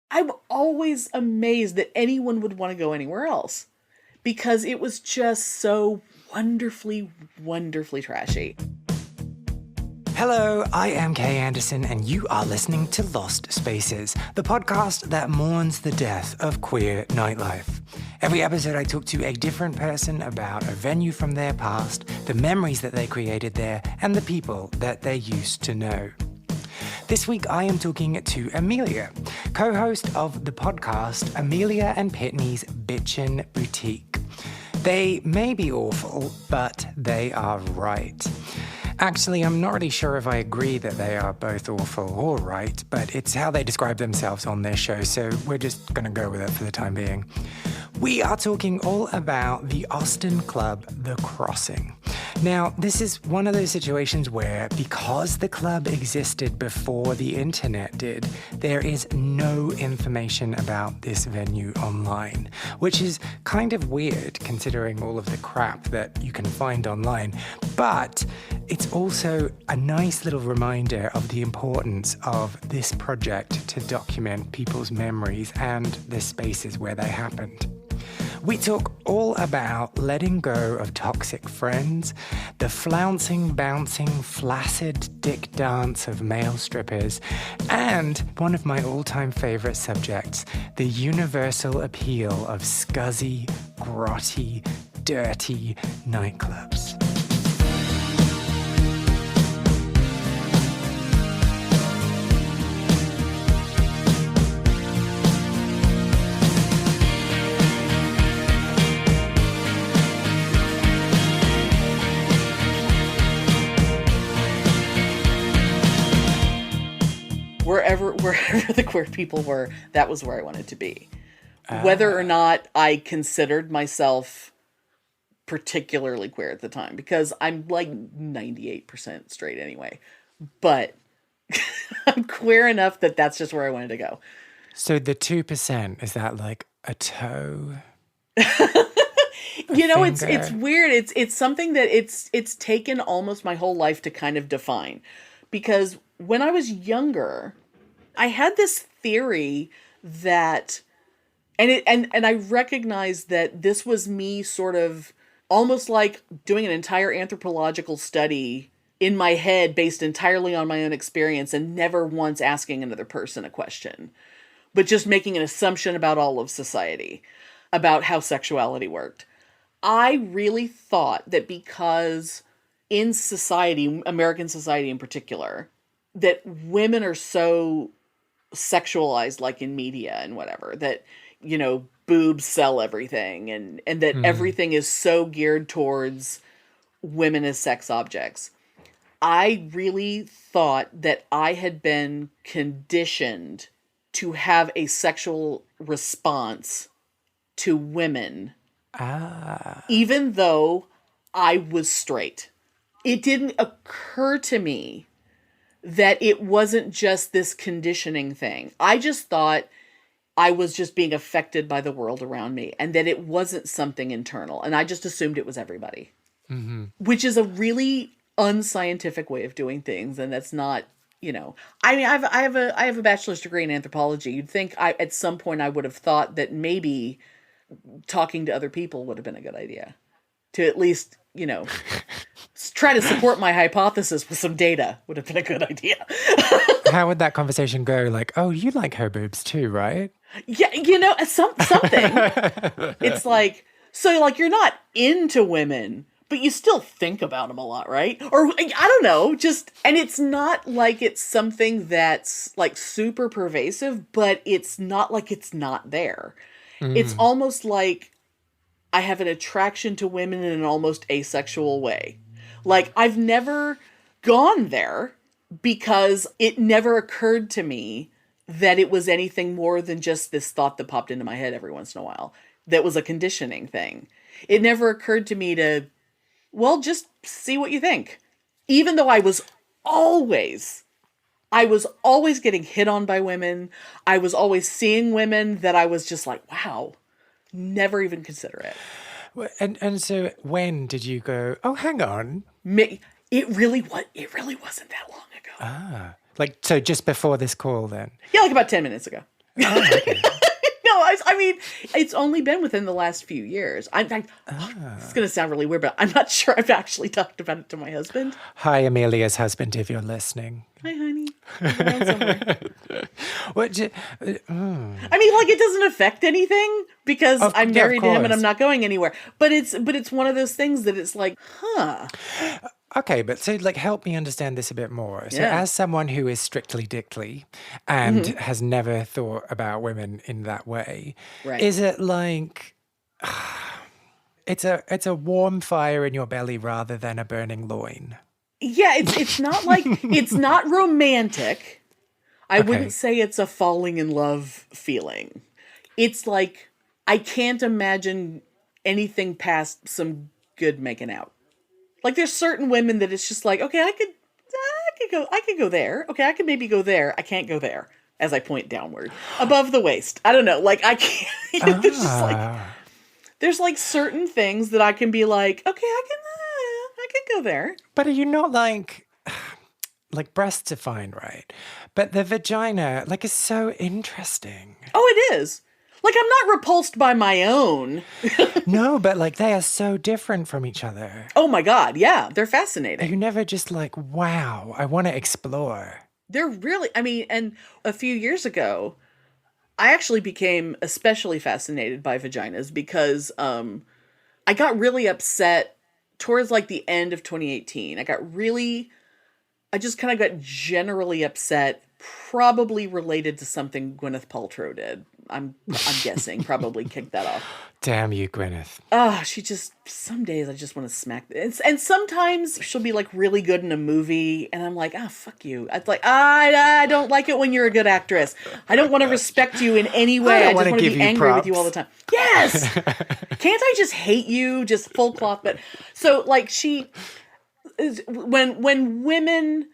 I'm always amazed that anyone would want to go anywhere else because it was just so wonderfully, wonderfully trashy. Hello, I am Kay Anderson, and you are listening to Lost Spaces, the podcast that mourns the death of queer nightlife. Every episode, I talk to a different person about a venue from their past, the memories that they created there, and the people that they used to know. This week, I am talking to Amelia, co-host of the podcast Amelia and Pitney's Bitchen Boutique. They may be awful, but they are right. Actually, I'm not really sure if I agree that they are both awful or right, but it's how they describe themselves on their show, so we're just going to go with it for the time being. We are talking all about the Austin club, The Crossing. Now, this is one of those situations where, because the club existed before the internet did, there is no information about this venue online, which is kind of weird considering all of the crap that you can find online. But it's also a nice little reminder of the importance of this project to document people's memories and the spaces where they happened. We talk all about letting go of toxic friends, the flouncing, bouncing, flaccid dick dance of male strippers, and one of my all-time favorite subjects, the universal appeal of scuzzy, grotty, dirty nightclubs. Wherever the queer people were, that was where I wanted to be. Whether or not I considered myself particularly queer at the time, because I'm like 98% straight anyway. But I'm queer enough that that's just where I wanted to go. So the 2%, is that like a toe? It's weird. It's something that it's taken almost my whole life to kind of define. Because when I was younger, I had this theory that, and I recognized that this was me sort of almost like doing an entire anthropological study in my head based entirely on my own experience and never once asking another person a question, but just making an assumption about all of society, about how sexuality worked. I really thought that because in society, American society in particular, that women are so sexualized, like in media and whatever, that, boobs sell everything and that everything is so geared towards women as sex objects. I really thought that I had been conditioned to have a sexual response to women, even though I was straight. It didn't occur to me that it wasn't just this conditioning thing. I just thought I was just being affected by the world around me and that it wasn't something internal. And I just assumed it was everybody, which is a really unscientific way of doing things. And that's not, I have a bachelor's degree in anthropology. You'd think at some point I would have thought that maybe talking to other people would have been a good idea to at least, try to support my hypothesis with some data would have been a good idea. How would that conversation go? Like, oh, you like her boobs too, right? Yeah, something. It's like, so like you're not into women, but you still think about them a lot, right? Or I don't know, and it's not like it's something that's like super pervasive, but it's not like it's not there. It's almost like I have an attraction to women in an almost asexual way. Like, I've never gone there because it never occurred to me that it was anything more than just this thought that popped into my head every once in a while. That was a conditioning thing. It never occurred to me to, well, just see what you think. Even though I was always getting hit on by women. I was always seeing women that I was just like, wow, never even consider it. And so when did you go, oh, hang on? It really wasn't that long ago. Like, so just before this call then? Yeah, like about 10 minutes ago. Oh, okay. No, I mean, it's only been within the last few years. It's going to sound really weird, but I'm not sure I've actually talked about it to my husband. Hi, Amelia's husband, if you're listening. Hi, honey. I'm around somewhere. I mean, like, it doesn't affect anything because I'm married to him and I'm course. not going anywhere. But it's one of those things that it's like, huh. Okay, but so like help me understand this a bit more. So Yeah. as someone who is strictly dickly and has never thought about women in that way, Right. is it like it's a warm fire in your belly rather than a burning loin? Yeah, it's not like, it's not romantic. I wouldn't say it's a falling in love feeling. It's like, I can't imagine anything past some good making out. Like, there's certain women that it's just like, okay, I could go there. Okay, I could maybe go there. I can't go there. As I point downward, above the waist. I don't know. Like, I can't. It's just like, there's like certain things that I can be like, okay, I can go there. But are you not like breasts are fine, right? But the vagina, like, is so interesting. Oh, it is. Like, I'm not repulsed by my own. No, but like they are so different from each other. Oh my God, yeah, they're fascinating. You're never just like, wow, I want to explore. They're really, I mean, and a few years ago, I actually became especially fascinated by vaginas because I got really upset towards like the end of 2018. I just kind of got generally upset, probably related to something Gwyneth Paltrow did. I'm guessing, probably kicked that off. Damn you, Gwyneth. Some days I just want to smack. And sometimes she'll be like really good in a movie, and I'm like, fuck you. It's like, I don't like it when you're a good actress. I don't want to respect you in any way. I just want to be angry with you all the time. Yes! Can't I just hate you? Just full cloth. But so like when women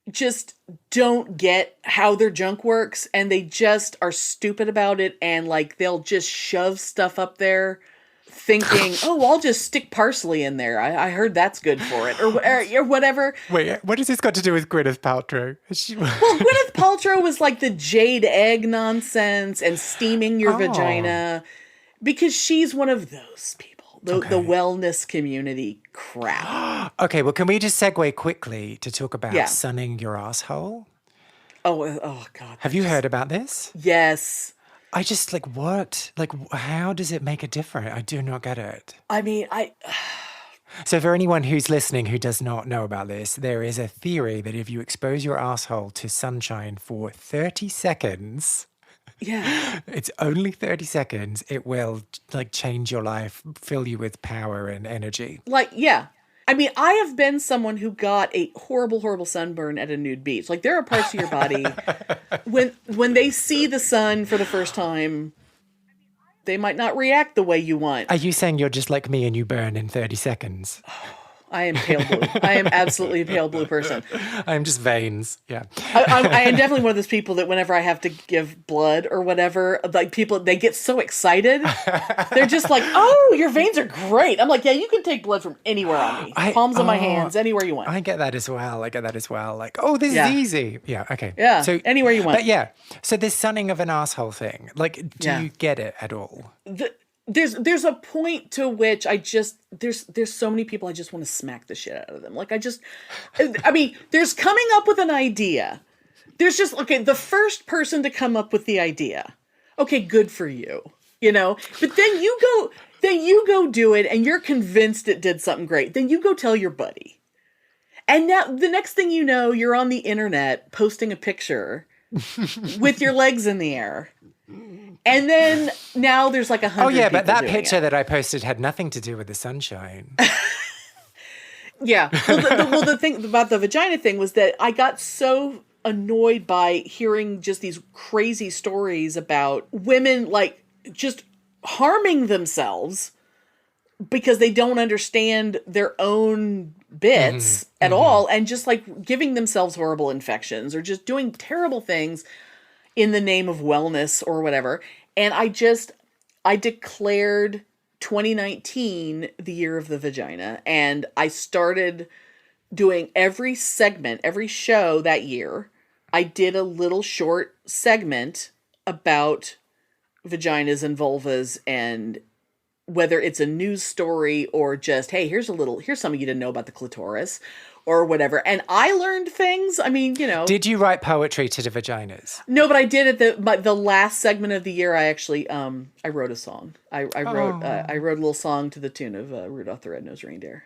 just don't get how their junk works and they just are stupid about it and like they'll just shove stuff up there thinking, oh, I'll just stick parsley in there. I heard that's good for it or whatever. Wait, what has this got to do with Gwyneth Paltrow? Well, Gwyneth Paltrow was like the jade egg nonsense and steaming your vagina because she's one of those people. The wellness community crap. Okay, well, can we just segue quickly to talk about sunning your asshole? Oh God. Have you heard about this? Yes. I just like, what? Like, how does it make a difference? I do not get it. I mean, So for anyone who's listening who does not know about this, there is a theory that if you expose your asshole to sunshine for 30 seconds... Yeah. It's only 30 seconds. It will like change your life, fill you with power and energy. Like, yeah. I mean, I have been someone who got a horrible, horrible sunburn at a nude beach. Like, there are parts of your body when they see the sun for the first time, they might not react the way you want. Are you saying you're just like me and you burn in 30 seconds? I am pale blue. I am absolutely a pale blue person. I am just veins. Yeah. I am definitely one of those people that whenever I have to give blood or whatever, like people, they get so excited. They're just like, oh, your veins are great. I'm like, yeah, you can take blood from anywhere on me. Palms of my hands, anywhere you want. I get that as well. Like, oh, this is easy. Yeah, okay. Yeah, so anywhere you want. But yeah, so this sunning of an asshole thing, like, do you get it at all? There's a point to which there's so many people I just want to smack the shit out of them. Like I mean, there's coming up with an idea. There's just, okay, the first person to come up with the idea. Okay, good for you. You know? But then you go do it and you're convinced it did something great. Then you go tell your buddy. And now the next thing you know, you're on the internet posting a picture with your legs in the air. And then now there's like 100 Oh yeah, but that doing picture it. that I posted had nothing to do with the sunshine. Yeah. Well, the thing about the vagina thing was that I got so annoyed by hearing just these crazy stories about women like just harming themselves because they don't understand their own bits at all and just like giving themselves horrible infections or just doing terrible things in the name of wellness or whatever. And I declared 2019 the year of the vagina. And I started doing every segment, every show that year. I did a little short segment about vaginas and vulvas, and whether it's a news story or just, hey, here's something you didn't know about the clitoris or whatever. And I learned things. I mean, Did you write poetry to the vaginas? No, but I did at the last segment of the year. I actually I wrote a song. I wrote a little song to the tune of Rudolph the Red-Nosed Reindeer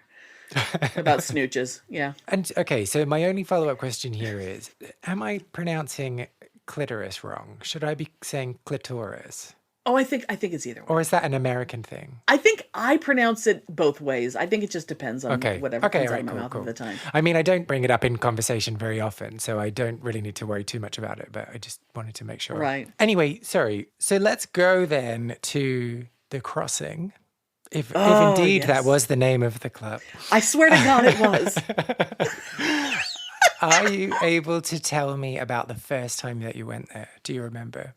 about snooches. Yeah. And okay, so my only follow-up question here is, am I pronouncing clitoris wrong? Should I be saying clitoris? Oh, I think it's either way. Or is that an American thing? I think I pronounce it both ways. I think it just depends on whatever comes out of my mouth at the time. I mean, I don't bring it up in conversation very often, so I don't really need to worry too much about it, but I just wanted to make sure. Right. Anyway, sorry. So let's go then to the crossing. If indeed that was the name of the club. I swear to God it was. Are you able to tell me about the first time that you went there? Do you remember?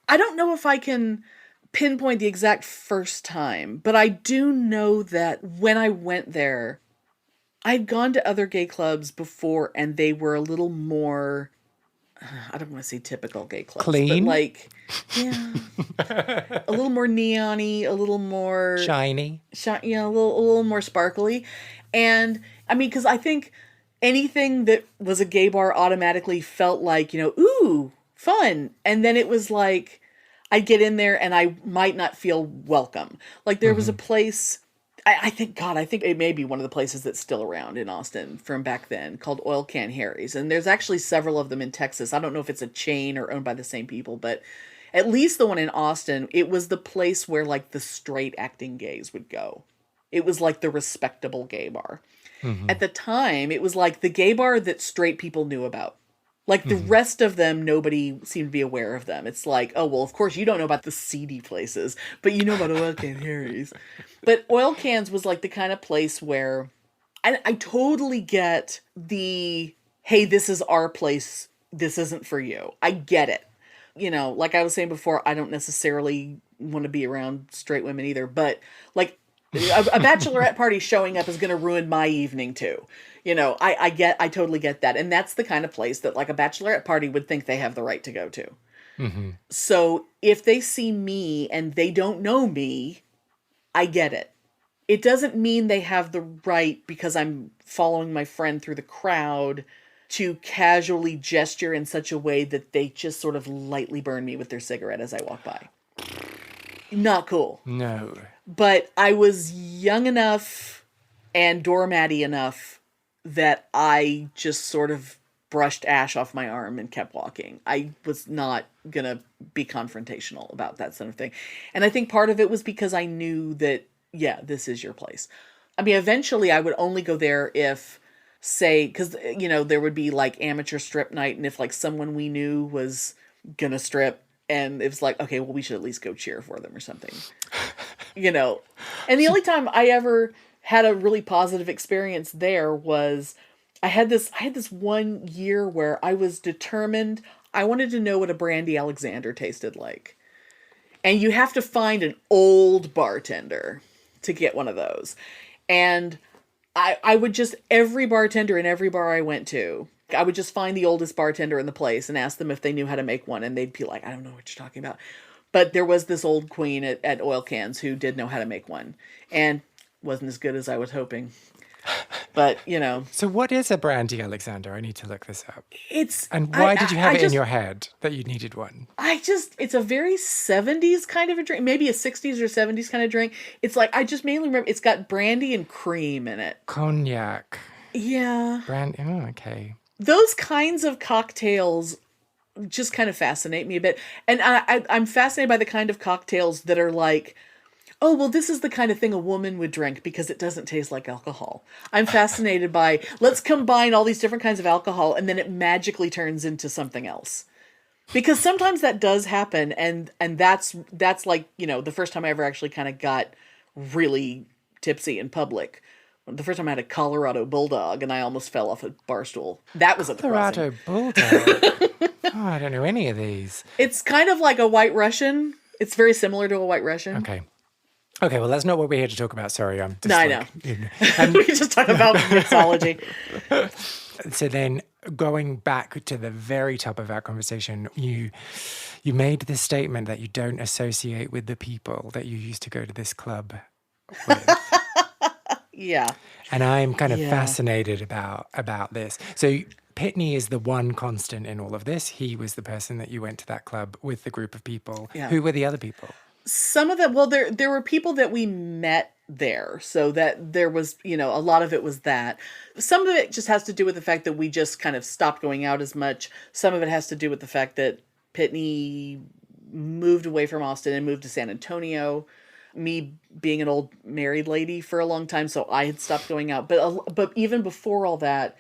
I don't know if I can pinpoint the exact first time, but I do know that when I went there, I'd gone to other gay clubs before, and they were a little more, I don't want to say typical gay clubs. Clean? But a little more neon-y, a little more... Shiny? A little more sparkly. And, I mean, because I think anything that was a gay bar automatically felt like, ooh, fun. And then it was like, I'd get in there and I might not feel welcome. Like there was a place, I think it may be one of the places that's still around in Austin from back then, called Oil Can Harry's. And there's actually several of them in Texas. I don't know if it's a chain or owned by the same people, but at least the one in Austin, it was the place where like the straight acting gays would go. It was like the respectable gay bar. Mm-hmm. At the time, it was like the gay bar that straight people knew about. Like the rest of them, nobody seemed to be aware of them. It's like, oh, well, of course you don't know about the seedy places, but you know about Oil Can Harry's. But Oil Cans was like the kind of place where I totally get the, hey, this is our place. This isn't for you. I get it. Like I was saying before, I don't necessarily want to be around straight women either, but like a bachelorette party showing up is going to ruin my evening too. I totally get that. And that's the kind of place that like a bachelorette party would think they have the right to go to. Mm-hmm. So if they see me and they don't know me, I get it. It doesn't mean they have the right, because I'm following my friend through the crowd, to casually gesture in such a way that they just sort of lightly burn me with their cigarette as I walk by. Not cool. No. But I was young enough and doormatty enough that I just sort of brushed ash off my arm and kept walking. I was not going to be confrontational about that sort of thing. And I think part of it was because I knew that, yeah, this is your place. I mean, eventually I would only go there if, say, because, there would be like amateur strip night. And if like someone we knew was going to strip, and it was like, okay, well, we should at least go cheer for them or something, And the only time I ever had a really positive experience there was I had this 1 year where I was determined. I wanted to know what a Brandy Alexander tasted like. And you have to find an old bartender to get one of those. And I would just, every bartender in every bar I went to, I would just find the oldest bartender in the place and ask them if they knew how to make one. And they'd be like, I don't know what you're talking about. But there was this old queen at Oil Cans who did know how to make one. And wasn't as good as I was hoping. But, So what is a Brandy Alexander? I need to look this up. And why did you have it in your head that you needed one? It's a very 70s kind of a drink. Maybe a 60s or 70s kind of drink. It's like, I just mainly remember, it's got brandy and cream in it. Cognac. Yeah. Brandy, oh, okay. Those kinds of cocktails just kind of fascinate me a bit. And I'm fascinated by the kind of cocktails that are like, oh, well, this is the kind of thing a woman would drink because it doesn't taste like alcohol. I'm fascinated by, let's combine all these different kinds of alcohol and then it magically turns into something else. Because sometimes that does happen, and that's like, the first time I ever actually kind of got really tipsy in public. The first time I had a Colorado Bulldog and I almost fell off a bar stool. That was at the crossing. Colorado Bulldog? Oh, I don't know any of these. It's kind of like a White Russian. It's very similar to a White Russian. Okay, well, that's not what we're here to talk about. Sorry, I'm just I know. We can just talk about mixology. So then, going back to the very top of our conversation, you made the statement that you don't associate with the people that you used to go to this club with. Yeah. And I'm kind of Yeah. fascinated about this. So Pitney is the one constant in all of this. He was the person that you went to that club with the group of people. Yeah. Who were the other people? Some of them, well, there were people that we met there, so that there was, a lot of it was that. Some of it just has to do with the fact that we just kind of stopped going out as much. Some of it has to do with the fact that Pitney moved away from Austin and moved to San Antonio. Me being an old married lady for a long time, so I had stopped going out. But even before all that,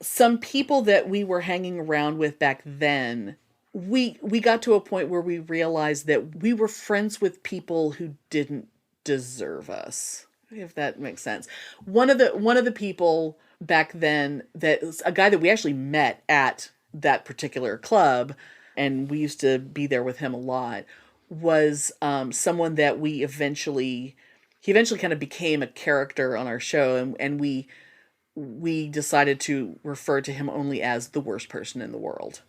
some people that we were hanging around with back then, we got to a point where we realized that we were friends with people who didn't deserve us, if that makes sense. One of the people back then, that was a guy that we actually met at that particular club, and we used to be there with him a lot, was someone that he eventually kind of became a character on our show, and we decided to refer to him only as the worst person in the world.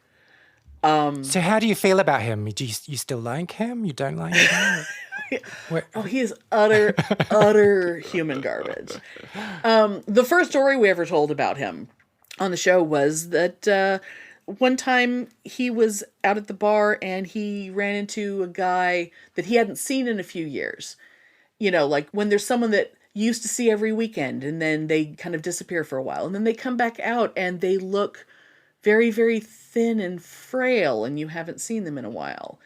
So how do you feel about him? Do you still like him? You don't like him? Oh, he is utter human garbage. The first story we ever told about him on the show was that one time he was out at the bar and he ran into a guy that he hadn't seen in a few years. Like when there's someone that you used to see every weekend and then they kind of disappear for a while and then they come back out and they look very, very thin and frail and you haven't seen them in a while.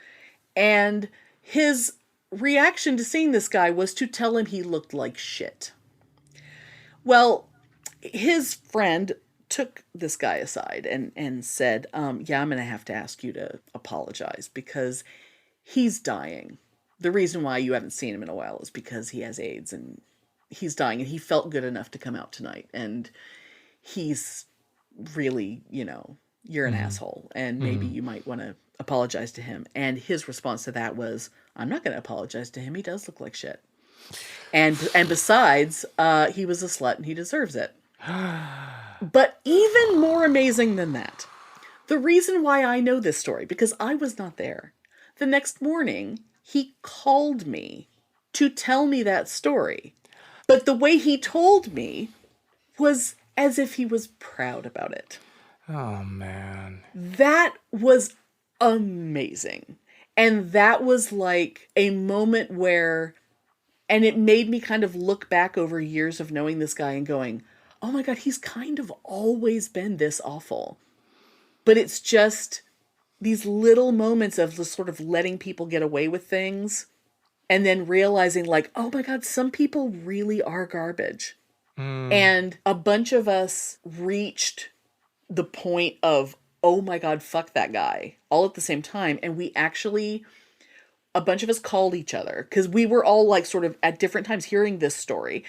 And his reaction to seeing this guy was to tell him he looked like shit. Well, his friend took this guy aside and said, yeah, I'm going to have to ask you to apologize because he's dying. The reason why you haven't seen him in a while is because he has AIDS and he's dying and he felt good enough to come out tonight. And he's really, you're an asshole and maybe you might want to apologize to him. And his response to that was, I'm not going to apologize to him. He does look like shit. And besides, he was a slut and he deserves it. But even more amazing than that, the reason why I know this story, because I was not there. The next morning, he called me to tell me that story. But the way he told me was as if he was proud about it. Oh, man. That was amazing. And that was like a moment where, and it made me kind of look back over years of knowing this guy and going, oh my God, he's kind of always been this awful. But it's just these little moments of just sort of letting people get away with things and then realizing like, oh my God, some people really are garbage. And a bunch of us reached the point of, oh my God, fuck that guy, all at the same time. And we actually, a bunch of us called each other because we were all like sort of at different times hearing this story.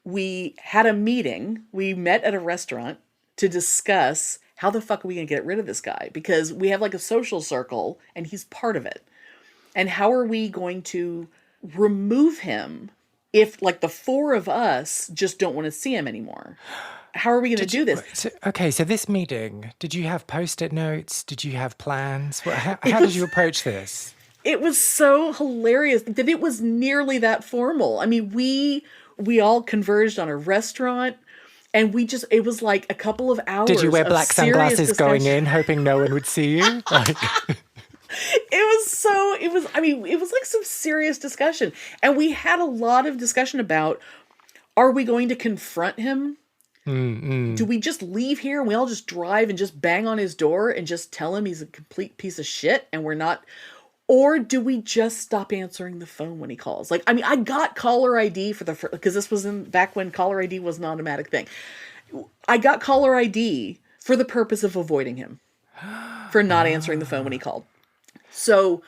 We had a meeting. We met at a restaurant to discuss how the fuck are we going to get rid of this guy? Because we have like a social circle and he's part of it. And how are we going to remove him if like the four of us just don't want to see him anymore? How are we going to do this? So this meeting, did you have Post-it notes? Did you have plans? How did you approach this? It was so hilarious that it was nearly that formal. I mean, we all converged on a restaurant and it was like a couple of hours. Did you wear black sunglasses discussion. going in, hoping no one would see you? It was like some serious discussion. And we had a lot of discussion about, are we going to confront him? Do we just leave here and we all just drive and just bang on his door and just tell him he's a complete piece of shit and we're not? Or do we just stop answering the phone when he calls? Like, I mean, I got caller ID because this was back when caller ID was an automatic thing. I got caller ID for the purpose of avoiding him, for not answering the phone when he called. So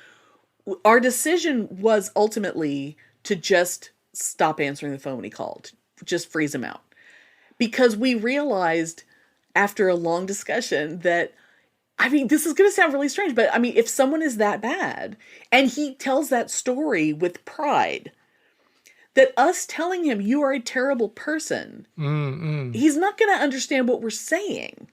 our decision was ultimately to just stop answering the phone when he called, just freeze him out. Because we realized after a long discussion that, I mean, this is going to sound really strange, but I mean, if someone is that bad and he tells that story with pride, that us telling him you are a terrible person, he's not going to understand what we're saying.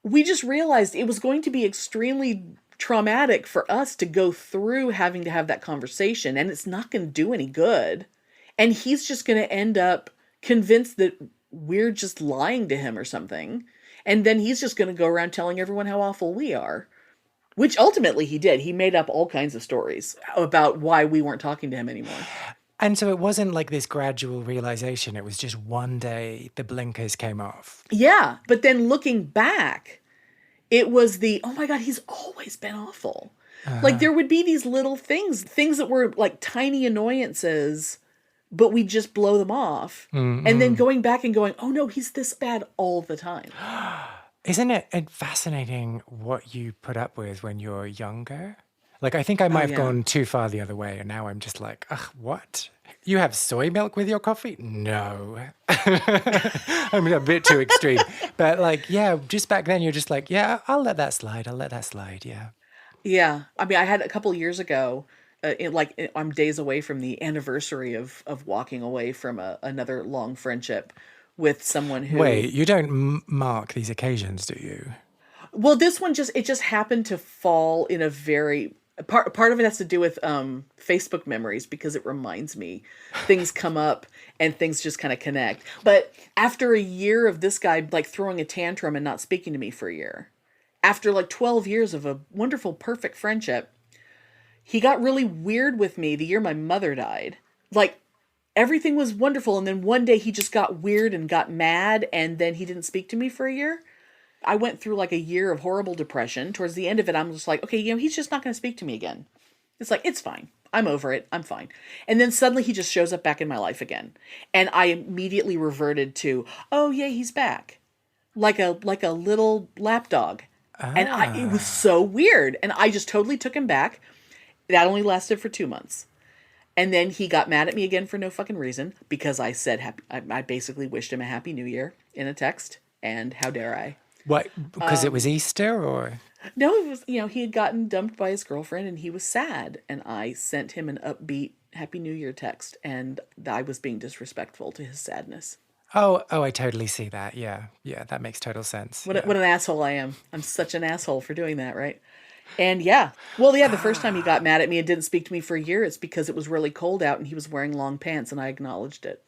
we just realized it was going to be extremely traumatic for us to go through having to have that conversation, and it's not going to do any good. And he's just going to end up convinced that we're just lying to him or something. And then he's just going to go around telling everyone how awful we are, which ultimately he did. He made up all kinds of stories about why we weren't talking to him anymore. And so it wasn't like this gradual realization. It was just one day the blinkers came off. Yeah. But then looking back, it was oh my God, he's always been awful. Like there would be these little things that were like tiny annoyances, but we just blow them off. Mm-hmm. And then going back and going, oh no, he's this bad all the time. Isn't it fascinating what you put up with when you're younger? Like, I think I might have gone too far the other way, and now I'm just like, ugh, what? You have soy milk with your coffee? No. I mean, a bit too extreme. But like, yeah, just back then you're just like, yeah, I'll let that slide. Yeah. Yeah. I mean, I had a couple years ago, I'm days away from the anniversary of walking away from another long friendship with someone who... Wait, you don't mark these occasions, do you? Well, this one just happened to fall in a very... Part of it has to do with Facebook memories, because it reminds me things come up and things just kind of connect. But after a year of this guy like throwing a tantrum and not speaking to me for a year, after like 12 years of a wonderful, perfect friendship, he got really weird with me the year my mother died. Like everything was wonderful. And then one day he just got weird and got mad, and then he didn't speak to me for a year. I went through like a year of horrible depression. Towards the end of it, I'm just like, okay, he's just not going to speak to me again. It's like, it's fine. I'm over it. I'm fine. And then suddenly he just shows up back in my life again. And I immediately reverted to, oh yeah, he's back. Like a little lapdog. And it was so weird. And I just totally took him back. That only lasted for 2 months. And then he got mad at me again for no fucking reason, because I said, I basically wished him a happy new year in a text. And how dare I? What? Because it was Easter, or? No, it was, he had gotten dumped by his girlfriend and he was sad. And I sent him an upbeat Happy New Year text, and I was being disrespectful to his sadness. Oh, I totally see that. Yeah, that makes total sense. What an asshole I am. I'm such an asshole for doing that, right? And the first time he got mad at me and didn't speak to me for a year, it's because it was really cold out and he was wearing long pants, and I acknowledged it.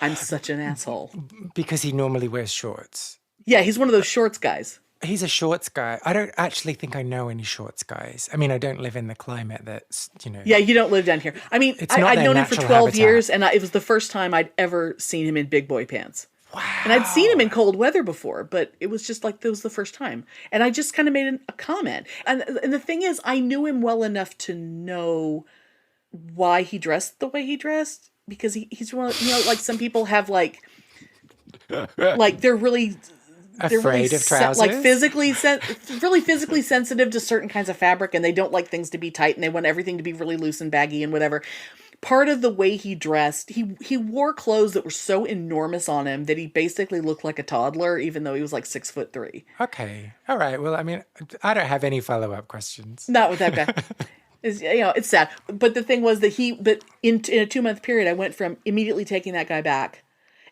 I'm such an asshole. Because he normally wears shorts. Yeah, he's one of those shorts guys. He's a shorts guy. I don't actually think I know any shorts guys. I mean, I don't live in the climate that's, Yeah, you don't live down here. I mean, I'd known him for 12 years, and it was the first time I'd ever seen him in big boy pants. Wow. And I'd seen him in cold weather before, but it was just like, it was the first time. And I just kind of made a comment. And the thing is, I knew him well enough to know why he dressed the way he dressed. Because he's one of, like some people have like they're really afraid of trousers, like really physically sensitive to certain kinds of fabric, and they don't like things to be tight, and they want everything to be really loose and baggy and whatever. Part of the way he dressed, he wore clothes that were so enormous on him that he basically looked like a toddler, even though he was like 6'3". Okay, all right. Well, I mean, I don't have any follow-up questions. Not with that guy. It's sad. But the thing was that in a 2-month period, I went from immediately taking that guy back.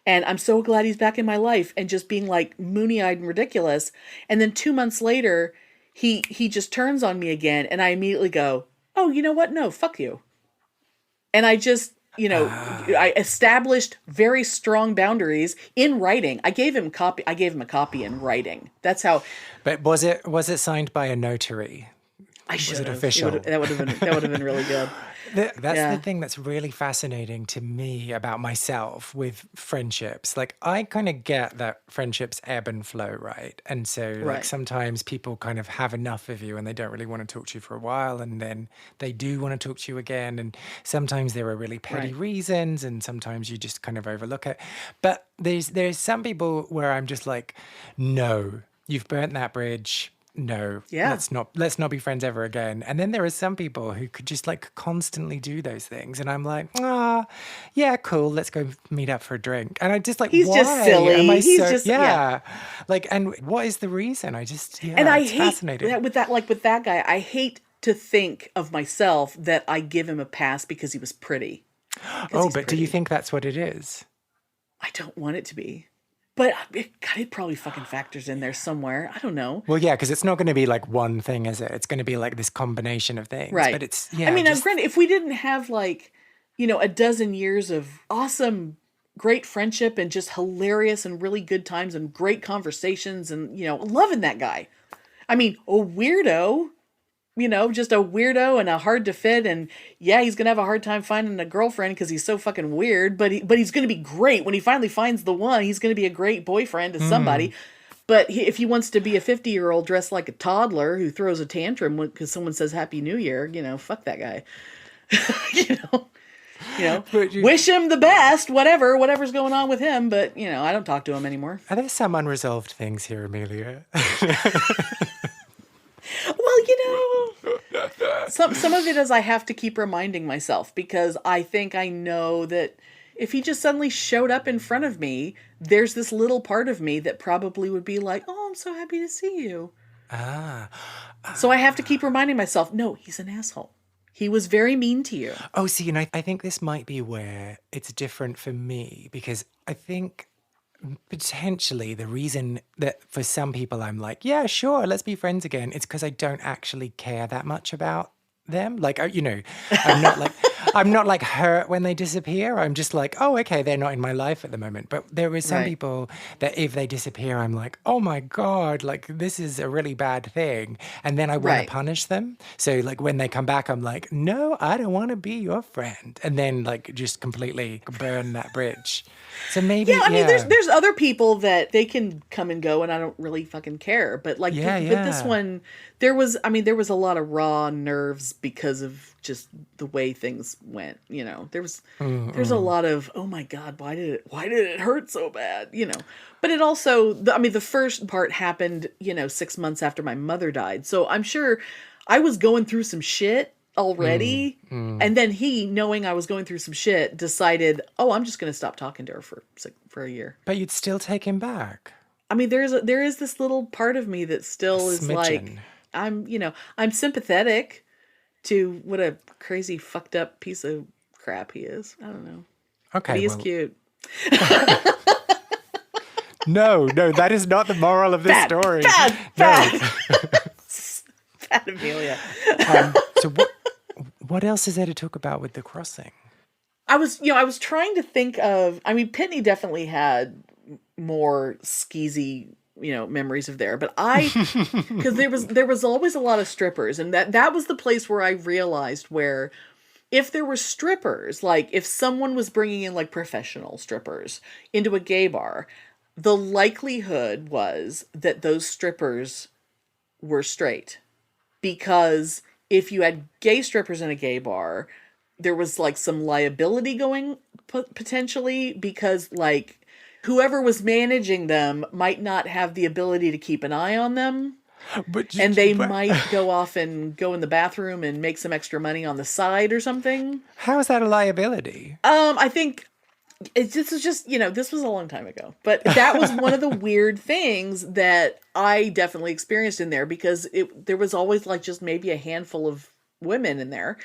And I'm so glad he's back in my life, and just being like moony-eyed and ridiculous. And then 2 months later, he just turns on me again. And I immediately go, oh, you know what? No, fuck you. And I just, I established very strong boundaries in writing. I gave him a copy in writing. That's how. But was it signed by a notary? Was it official? That would have been really good. That's the thing that's really fascinating to me about myself with friendships. Like, I kind of get that friendships ebb and flow, right? And so like sometimes people kind of have enough of you and they don't really want to talk to you for a while, and then they do want to talk to you again. And sometimes there are really petty reasons, and sometimes you just kind of overlook it. But there's some people where I'm just like, no, you've burnt that bridge. No, let's not be friends ever again. And then there are some people who could just like constantly do those things, and I'm like, yeah, cool, let's go meet up for a drink. And I just like, he's why? Just silly. Like, and what is the reason? I just and I hate fascinating. that with that guy. I hate to think of myself that I give him a pass because he was pretty. But do you think that's what it is? I don't want it to be. But God, it probably fucking factors in there somewhere. I don't know. Well, yeah, because it's not going to be like one thing, is it? It's going to be like this combination of things. Right. But it's, I yeah, mean, just, granted, if we didn't have like, a dozen years of awesome, great friendship and just hilarious and really good times and great conversations and, loving that guy. I mean, a weirdo, just a weirdo and a hard to fit. And yeah, he's going to have a hard time finding a girlfriend because he's so fucking weird. But he's going to be great. When he finally finds the one, he's going to be a great boyfriend to somebody. But if he wants to be a 50-year-old dressed like a toddler who throws a tantrum because someone says Happy New Year, fuck that guy. Wish him the best, whatever's going on with him. But, I don't talk to him anymore. are there some unresolved things here, Amelia? Well, some of it is I have to keep reminding myself because I think I know that if he just suddenly showed up in front of me, there's this little part of me that probably would be like, oh, I'm so happy to see you. So I have to keep reminding myself, no, he's an asshole. He was very mean to you. Oh, see, and I think this might be where it's different for me because I think potentially the reason that for some people I'm like, yeah, sure, let's be friends again, it's because I don't actually care that much about them. Like, I'm not like hurt when they disappear. I'm just like, oh, okay, they're not in my life at the moment. But there is some people that if they disappear, I'm like, oh my God, like this is a really bad thing. And then I want to punish them. So like when they come back, I'm like, no, I don't want to be your friend. And then like just completely burn that bridge. So maybe, I mean, there's other people that they can come and go and I don't really fucking care. But like, but this one, there was a lot of raw nerves because of just the way things went. There's a lot of, oh my God, why did it hurt so bad? But it also, the first part happened, 6 months after my mother died. So I'm sure I was going through some shit already. And then he, knowing I was going through some shit, decided, oh, I'm just going to stop talking to her for a year. But you'd still take him back. I mean, there is this little part of me that still is like, I'm sympathetic to what a crazy fucked up piece of crap he is. I don't know. Okay. But he is cute. No, that is not the moral of this story. Bad. Bad Amelia. So what else is there to talk about with the crossing? I was trying to think of, Pitney definitely had more skeezy, memories of there, but because there was always a lot of strippers, and that was the place where I realized where if there were strippers, like if someone was bringing in like professional strippers into a gay bar, the likelihood was that those strippers were straight, because if you had gay strippers in a gay bar, there was like some liability going potentially, because like whoever was managing them might not have the ability to keep an eye on them. And they might go off and go in the bathroom and make some extra money on the side or something. How is that a liability? I think this was a long time ago, but that was one of the weird things that I definitely experienced in there, because there was always like just maybe a handful of women in there.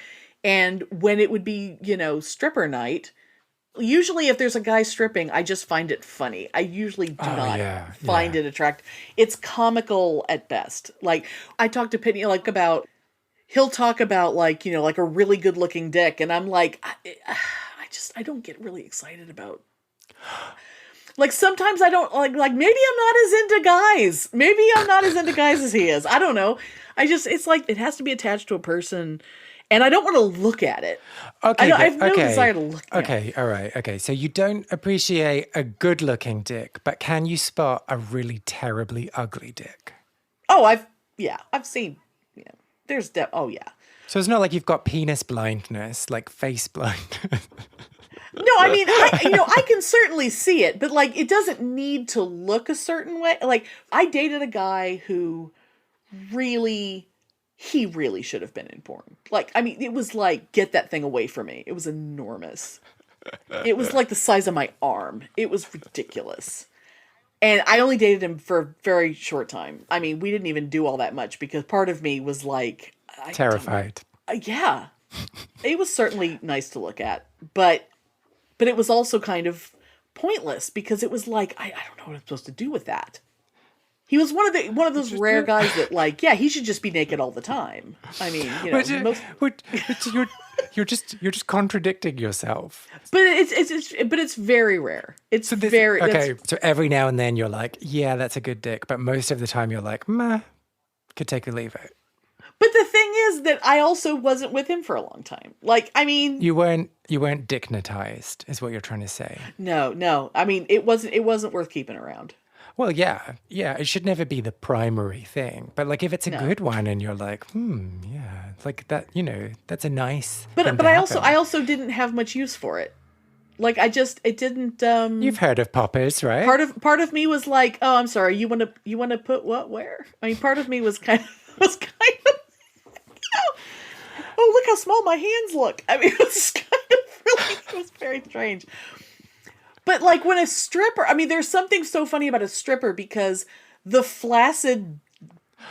And when it would be, stripper night, usually if there's a guy stripping, I just find it funny. I usually do not find it attractive. It's comical at best. Like I talked to Pitney he'll talk about like a really good looking dick. And I'm like, I don't get really excited about. Like sometimes I don't like maybe I'm not as into guys. Maybe I'm not as into guys as he is. I don't know. It's like it has to be attached to a person. And I don't want to look at it. Okay, I have no desire to look at it. Okay, all right. Okay, so you don't appreciate a good-looking dick, but can you spot a really terribly ugly dick? Oh, I've seen. Yeah, there's oh yeah. So it's not like you've got penis blindness, like face blindness. No, I can certainly see it, but like it doesn't need to look a certain way. Like I dated a guy who he really should have been in porn. Like, it was like, get that thing away from me. It was enormous. It was like the size of my arm. It was ridiculous. And I only dated him for a very short time. We didn't even do all that much because part of me was like... terrified. Yeah. It was certainly nice to look at. But it was also kind of pointless because it was like, I don't know what I'm supposed to do with that. He was one of those rare guys that like, yeah, he should just be naked all the time. I mean, you're just contradicting yourself. But it's very rare. It's very okay. So every now and then you're like, yeah, that's a good dick, but most of the time you're like, meh, could take or leave it. But the thing is that I also wasn't with him for a long time. Like, I mean, you weren't dicknatized, is what you're trying to say. No. I mean, it wasn't worth keeping around. Well, yeah, it should never be the primary thing. But like, if it's a good one, and you're like, yeah, like that, that's a nice. But I also didn't have much use for it. Like it didn't. You've heard of poppers, right? Part of me was like, oh, I'm sorry. You want to put what where? I mean, part of me was kind of. Oh, look how small my hands look. I mean, it was it was very strange. But like when a stripper, I mean, there's something so funny about a stripper because the flaccid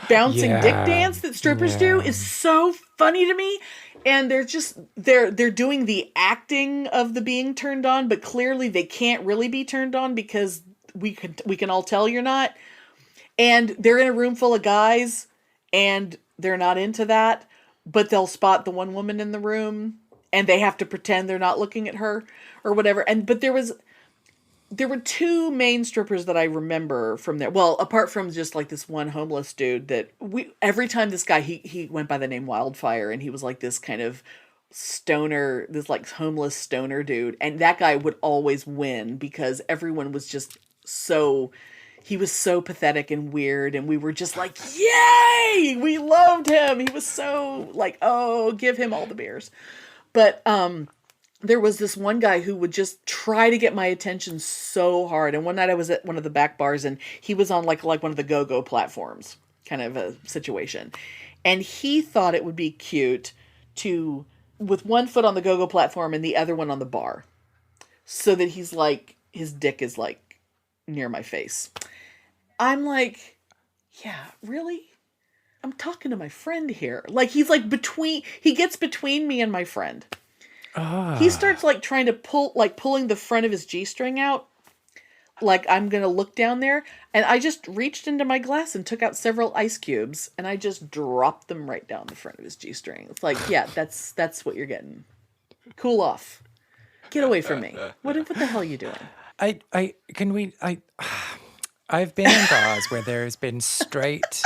bouncing dick dance that strippers do is so funny to me. And they're doing the acting of the being turned on, but clearly they can't really be turned on because we can all tell you're not. And they're in a room full of guys and they're not into that, but they'll spot the one woman in the room and they have to pretend they're not looking at her or whatever. But there were two main strippers that I remember from there. Well, apart from just like this one homeless dude that every time this guy, he went by the name Wildfire and he was like this kind of stoner, this like homeless stoner dude. And that guy would always win because everyone was just he was so pathetic and weird. And we were just like, yay, we loved him. He was so like, oh, give him all the beers. But, there was this one guy who would just try to get my attention so hard. And one night I was at one of the back bars and he was on like one of the go-go platforms kind of a situation. And he thought it would be cute to, with one foot on the go-go platform and the other one on the bar. So that he's like, his dick is like near my face. I'm like, yeah, really? I'm talking to my friend here. Like he's like he gets between me and my friend. He starts like trying to pulling the front of his G-string out. Like I'm going to look down there. And I just reached into my glass and took out several ice cubes. And I just dropped them right down the front of his G-string. It's like, yeah, that's what you're getting. Cool off. Get away from me. What the hell are you doing? I've been in bars where there's been straight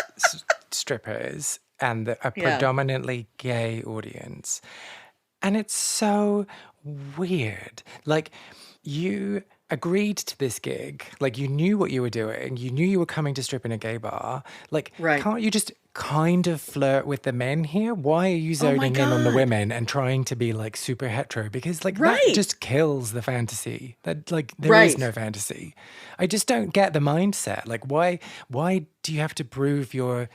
strippers and a predominantly gay audience. And it's so weird. Like, you agreed to this gig. Like, you knew what you were doing. You knew you were coming to strip in a gay bar. Like, can't you just kind of flirt with the men here? Why are you zoning in on the women and trying to be, like, super hetero? Because, like, that just kills the fantasy. That, like, there is no fantasy. I just don't get the mindset. Like, why do you have to prove your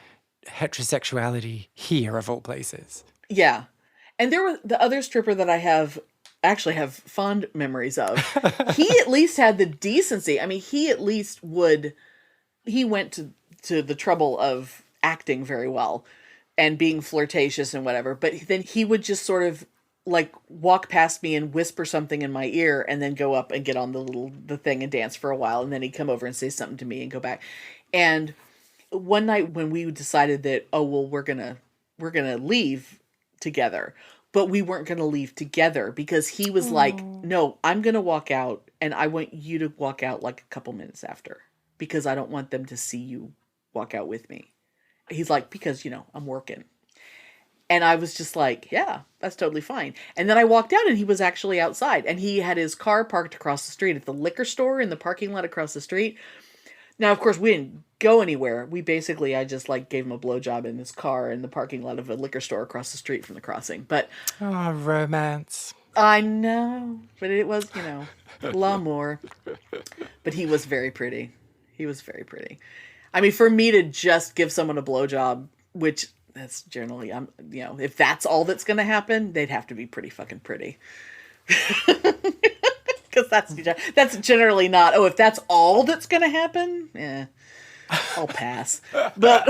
heterosexuality here, of all places? Yeah. And there was the other stripper that I have fond memories of. He at least had the decency. I mean, he went to the trouble of acting very well and being flirtatious and whatever. But then he would just sort of like walk past me and whisper something in my ear and then go up and get on the thing and dance for a while. And then he'd come over and say something to me and go back. And one night when we decided that, oh, well, we're going to leave together, but we weren't going to leave together because he was like, no, I'm going to walk out and I want you to walk out like a couple minutes after because I don't want them to see you walk out with me. He's like, because, I'm working. And I was just like, yeah, that's totally fine. And then I walked out and he was actually outside and he had his car parked across the street at the liquor store in the parking lot across the street. Now, of course, we didn't go anywhere. I just like gave him a blowjob in his car in the parking lot of a liquor store across the street from the crossing. But romance. I know, but it was, l'amour. But he was very pretty. I mean, for me to just give someone a blowjob, which that's generally, if that's all that's going to happen, they'd have to be pretty fucking pretty. Because that's generally not, if that's all that's going to happen, I'll pass. But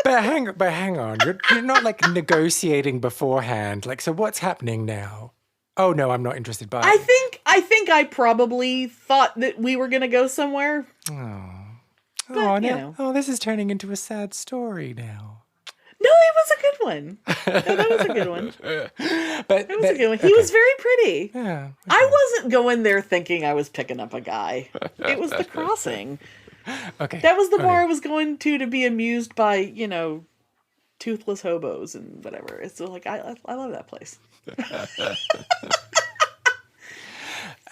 but hang on. You're not like negotiating beforehand. Like, so what's happening now? Oh, no, I'm not interested. Bye. I I think I probably thought that we were going to go somewhere. Oh. But, Oh, you no. know. Oh, this is turning into a sad story now. No, it was a good one. No, that was a good one. But It was a good one. He was very pretty. Yeah. Okay. I wasn't going there thinking I was picking up a guy. It was the crossing. Okay. That was the bar I was going to be amused by, you know, toothless hobos and whatever. It's like, I love that place.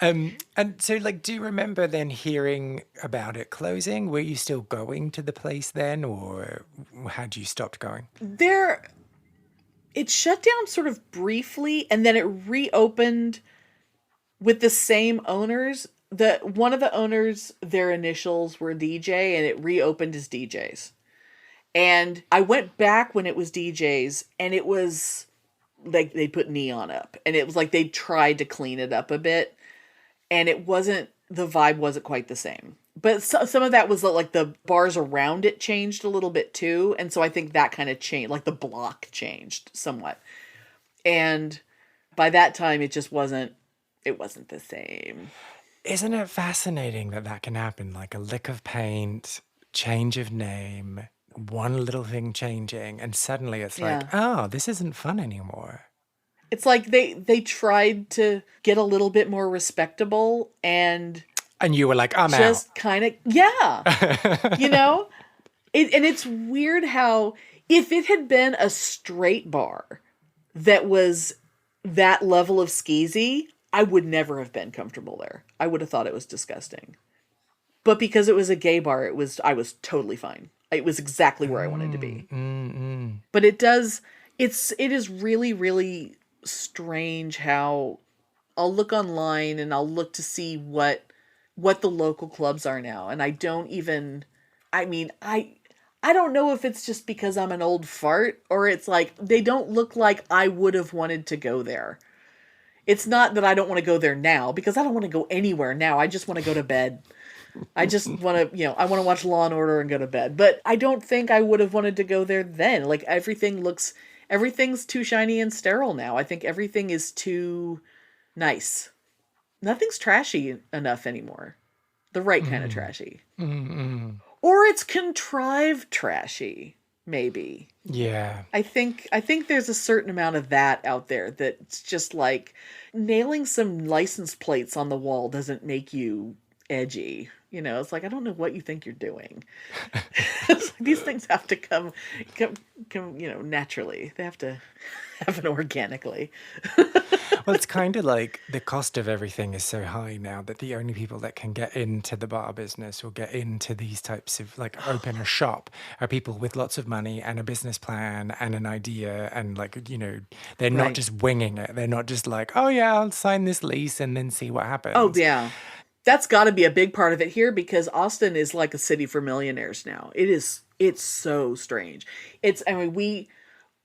And so, like, do you remember then hearing about it closing? Were you still going to the place then, or had you stopped going? It shut down sort of briefly, and then it reopened with the same owners. One of the owners, their initials were DJ, and it reopened as DJs. And I went back when it was DJs, and it was like they put neon up, and it was like they tried to clean it up a bit, and the vibe wasn't quite the same. But some of that was like the bars around it changed a little bit too. And so I think that kind of changed, like the block changed somewhat. And by that time, it wasn't the same. Isn't it fascinating that can happen? Like a lick of paint, change of name, one little thing changing, and suddenly it's like, oh, this isn't fun anymore. It's like they tried to get a little bit more respectable, and you were like, I'm out. Just kind of, yeah. You know? And it's weird how if it had been a straight bar that was that level of skeezy, I would never have been comfortable there. I would have thought it was disgusting. But because it was a gay bar, I was totally fine. It was exactly where I wanted to be. But it is really, really strange how I'll look online and I'll look to see what the local clubs are now. And I don't know if it's just because I'm an old fart or it's like they don't look like I would have wanted to go there. It's not that I don't want to go there now, because I don't want to go anywhere now. I just want to go to bed. I just want to, I want to watch Law and Order and go to bed. But I don't think I would have wanted to go there then. Like everything's too shiny and sterile now. I think everything is too nice. Nothing's trashy enough anymore. The right kind of trashy. Or it's contrived trashy, maybe. Yeah. I think there's a certain amount of that out there that's just like nailing some license plates on the wall doesn't make you edgy. You know, it's like, I don't know what you think you're doing. It's like, these things have to come, naturally. They have to happen organically. Well, it's kind of like the cost of everything is so high now that the only people that can get into the bar business or get into these types of, like, open a shop are people with lots of money and a business plan and an idea. And, like, they're not just winging it. They're not just like, oh, yeah, I'll sign this lease and then see what happens. Oh, yeah. That's got to be a big part of it here, because Austin is like a city for millionaires now. It's so strange. We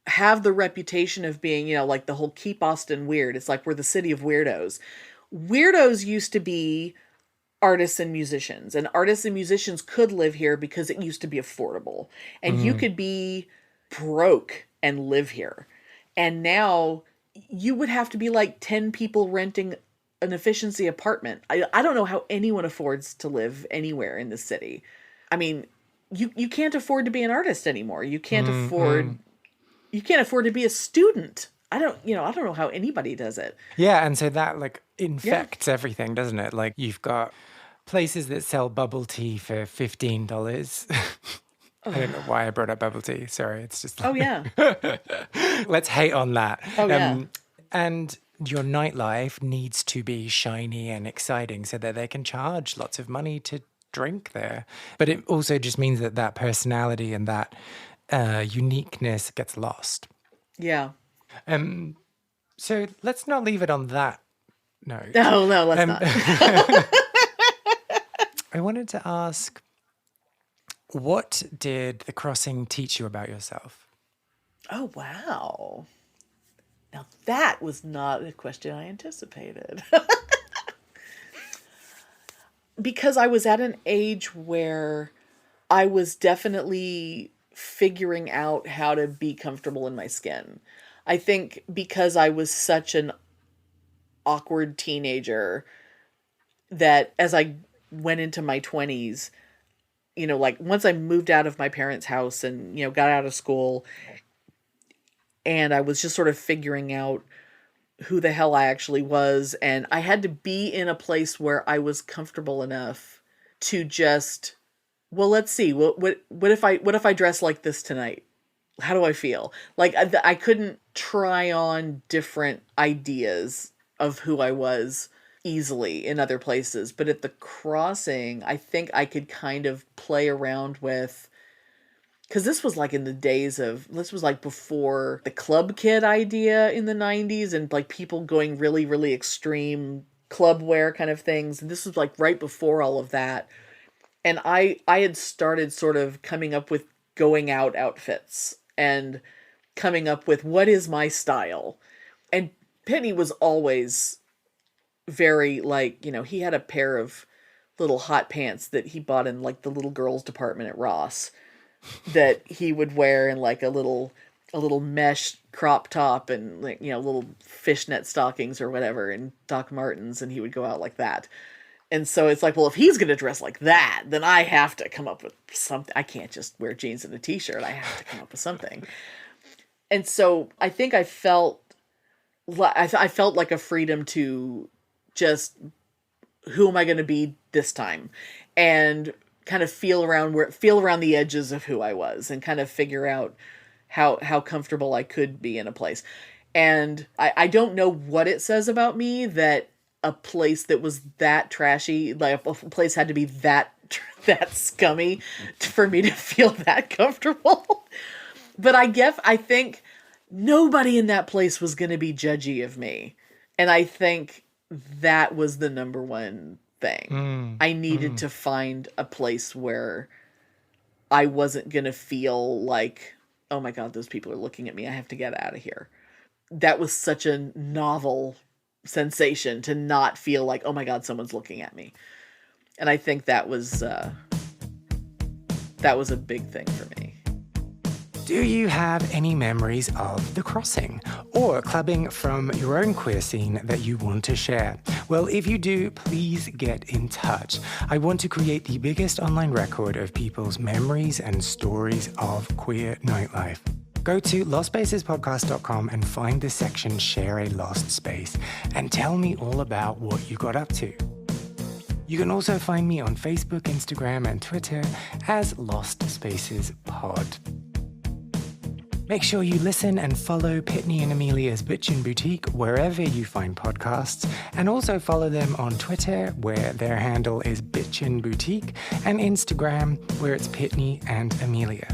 have the reputation of being, like the whole keep Austin weird. It's like we're the city of weirdos. Weirdos used to be artists and musicians, and artists and musicians could live here because it used to be affordable, and you could be broke and live here. And now you would have to be like 10 people renting an efficiency apartment. I don't know how anyone affords to live anywhere in this city. I mean, you can't afford to be an artist anymore. You can't afford to be a student. I don't know how anybody does it. Yeah, and so that, like, infects everything, doesn't it? Like, you've got places that sell bubble tea for $15. I don't know why I brought up bubble tea. Sorry, it's just like, oh yeah. Let's hate on that. Oh yeah. And your nightlife needs to be shiny and exciting so that they can charge lots of money to drink there. But it also just means that personality and that uniqueness gets lost. Yeah. So let's not leave it on that note. No, let's not. I wanted to ask, what did the crossing teach you about yourself? Oh, wow. Now that was not a question I anticipated. Because I was at an age where I was definitely figuring out how to be comfortable in my skin. I think because I was such an awkward teenager, that as I went into my 20s, like once I moved out of my parents' house and, got out of school, and I was just sort of figuring out who the hell I actually was, and I had to be in a place where I was comfortable enough to just, well, let's see, what if I dress like this tonight? How do I feel? Like I couldn't try on different ideas of who I was easily in other places, but at the crossing, I think I could kind of play around with, because this was like this was like before the club kid idea in the 90s, and like people going really, really extreme club wear kind of things. And this was like right before all of that. And I had started sort of coming up with going out outfits and coming up with what is my style. And Pitney was always very like, he had a pair of little hot pants that he bought in like the little girls department at Ross that he would wear in like a little mesh crop top and like, little fishnet stockings or whatever and Doc Martens, and he would go out like that. And so it's like, well, if he's going to dress like that, then I have to come up with something. I can't just wear jeans and a t-shirt. I have to come up with something. And so I think I felt like a freedom to just, who am I going to be this time? And kind of feel around the edges of who I was and kind of figure out how comfortable I could be in a place. And I don't know what it says about me that a place that was that trashy, like a place had to be that scummy for me to feel that comfortable. But I think nobody in that place was going to be judgy of me. And I think that was the number one thing. I needed to find a place where I wasn't going to feel like, oh my God, those people are looking at me. I have to get out of here. That was such a novel sensation to not feel like, oh my God, someone's looking at me. And I think that was a big thing for me. Do you have any memories of the crossing or clubbing from your own queer scene that you want to share? Well, if you do, please get in touch. I want to create the biggest online record of people's memories and stories of queer nightlife. Go to lostspacespodcast.com and find the section Share a Lost Space and tell me all about what you got up to. You can also find me on Facebook, Instagram, and Twitter as Lost Spaces Pod. Make sure you listen and follow Pitney and Amelia's Bitchen Boutique wherever you find podcasts, and also follow them on Twitter, where their handle is Bitchen Boutique, and Instagram, where it's Pitney and Amelia.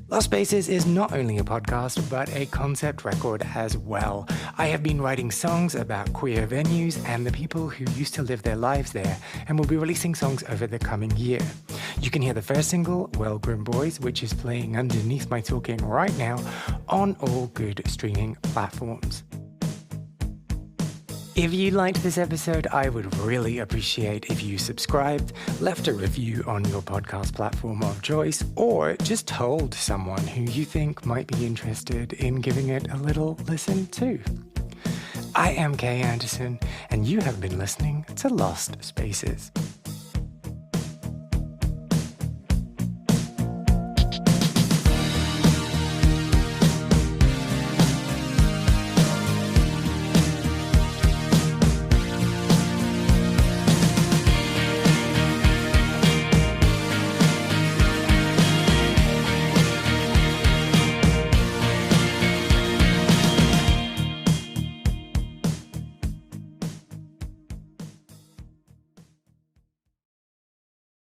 Lost Spaces is not only a podcast, but a concept record as well. I have been writing songs about queer venues and the people who used to live their lives there, and will be releasing songs over the coming year. You can hear the first single, Well Grown Boys, which is playing underneath my talking right now on all good streaming platforms. If you liked this episode, I would really appreciate if you subscribed, left a review on your podcast platform of choice, or just told someone who you think might be interested in giving it a little listen too. I am Kay Anderson, and you have been listening to Lost Spaces.